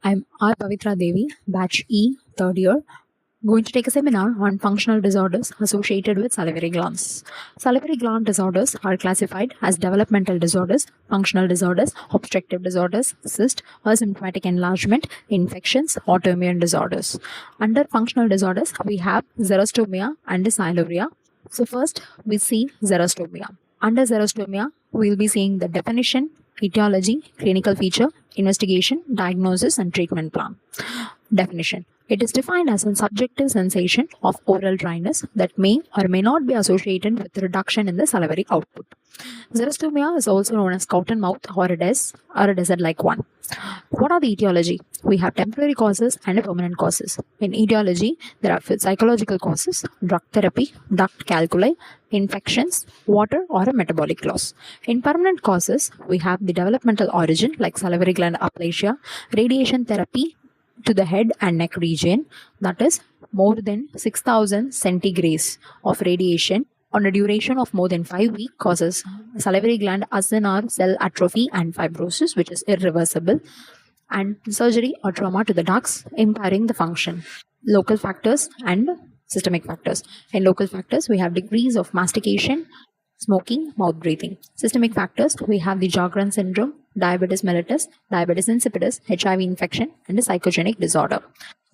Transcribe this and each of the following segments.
I'm Pavithra Devi, batch E, third year, going to take a seminar on functional disorders associated with salivary glands. Salivary gland disorders are classified as developmental disorders, functional disorders, obstructive disorders, cyst, asymptomatic enlargement, infections, autoimmune disorders. Under functional disorders, we have xerostomia and siluria. So first, we see xerostomia. Under xerostomia, we will be seeing the definition, etiology, clinical feature, investigation, diagnosis, and treatment plan. Definition. It is defined as a subjective sensation of oral dryness that may or may not be associated with reduction in the salivary output. Xerostomia is also known as cotton mouth or a desert-like one. What are the etiology? We have temporary causes and permanent causes. In etiology, there are psychological causes, drug therapy, duct calculi, infections, water, or a metabolic loss. In permanent causes, we have the developmental origin like salivary gland aplasia, radiation therapy to the head and neck region, that is more than 6,000 centigrades of radiation on a duration of more than 5 weeks causes salivary gland acinar cell atrophy and fibrosis, which is irreversible, and surgery or trauma to the ducts, impairing the function. Local factors and systemic factors. In local factors, we have degrees of mastication, smoking, mouth breathing. Systemic factors, we have the Sjogren syndrome, diabetes mellitus, diabetes insipidus, HIV infection, and a psychogenic disorder.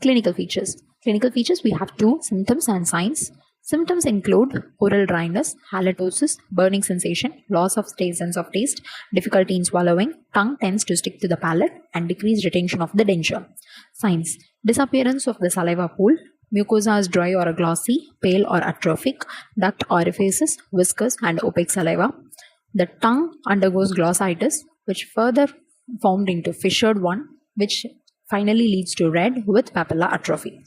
Clinical features. Clinical features, we have two symptoms and signs. Symptoms include oral dryness, halitosis, burning sensation, loss of sense of taste, difficulty in swallowing, tongue tends to stick to the palate, and decreased retention of the denture. Signs. Disappearance of the saliva pool, mucosa is dry or glossy, pale or atrophic, duct orifices, viscous and opaque saliva. The tongue undergoes glossitis, which further formed into fissured one, which finally leads to red with papilla atrophy.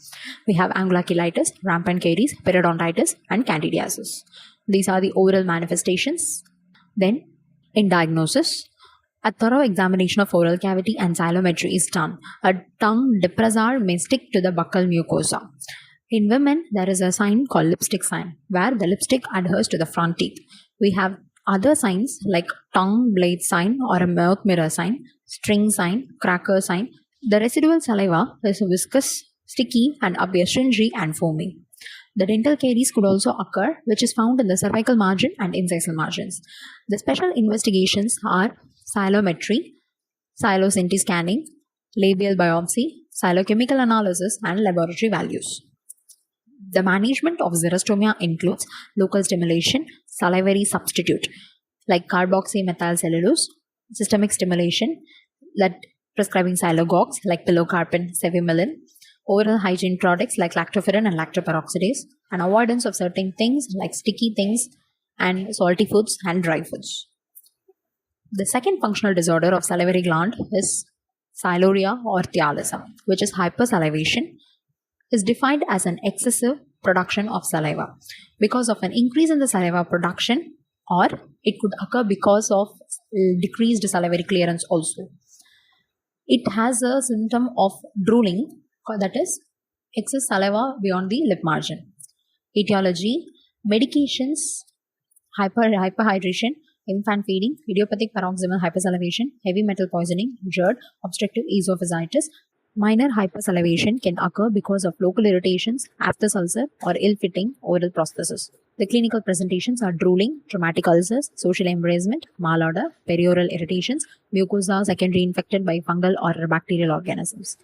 We have angular cheilitis, rampant caries, periodontitis, and candidiasis. These are the oral manifestations. Then, in diagnosis, a thorough examination of oral cavity and xylometry is done. A tongue depressor may stick to the buccal mucosa. In women, there is a sign called lipstick sign, where the lipstick adheres to the front teeth. We have other signs like tongue blade sign or a mouth mirror sign, string sign, cracker sign. The residual saliva is viscous, sticky, and appears stringy and foamy. The dental caries could also occur, which is found in the cervical margin and incisal margins. The special investigations are xylometry, xylo-CT scanning, labial biopsy, xylochemical analysis, and laboratory values. The management of xerostomia includes local stimulation, salivary substitute like carboxymethylcellulose, systemic stimulation, prescribing xylogogues like pilocarpine, cevimelin, oral hygiene products like lactoferrin and lactoperoxidase, and avoidance of certain things like sticky things and salty foods and dry foods. The second functional disorder of salivary gland is siluria or thialism, which is hypersalivation, is defined as an excessive production of saliva because of an increase in the saliva production, or it could occur because of decreased salivary clearance also. It has a symptom of drooling, that is excess saliva beyond the lip margin. Etiology, medications, hyperhydration, infant feeding, idiopathic paroxysmal hypersalivation, heavy metal poisoning, GERD, obstructive esophagitis. Minor hypersalivation can occur because of local irritations, aphthous ulcer, or ill-fitting oral prosthesis. The clinical presentations are drooling, traumatic ulcers, social embarrassment, malodor, perioral irritations, mucosa secondary infected by fungal or bacterial organisms.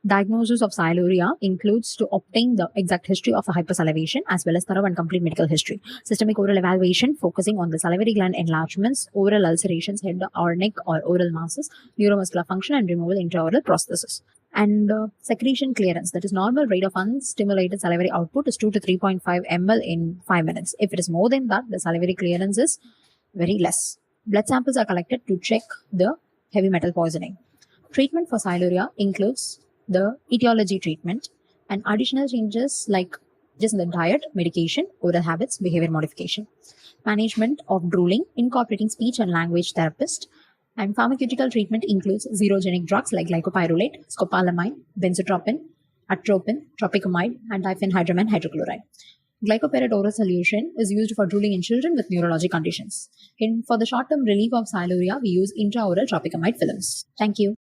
Diagnosis of siluria includes to obtain the exact history of the hypersalivation as well as thorough and complete medical history. Systemic oral evaluation focusing on the salivary gland enlargements, oral ulcerations, head or neck or oral masses, neuromuscular function, and removal intraoral prosthesis. And secretion clearance, that is normal rate of unstimulated salivary output is 2 to 3.5 ml in 5 minutes. If it is more than that, the salivary clearance is very less. Blood samples are collected to check the heavy metal poisoning. Treatment for siluria includes the etiology treatment and additional changes like just in the diet, medication, oral habits, behavior modification. Management of drooling, incorporating speech and language therapist. And pharmaceutical treatment includes xerogenic drugs like glycopyrrolate, scopolamine, benzotropin, atropine, tropicamide, and diphenhydramine hydrochloride. Glycopyrrolate oral solution is used for drooling in children with neurologic conditions. For the short-term relief of siluria, we use intraoral tropicamide films. Thank you.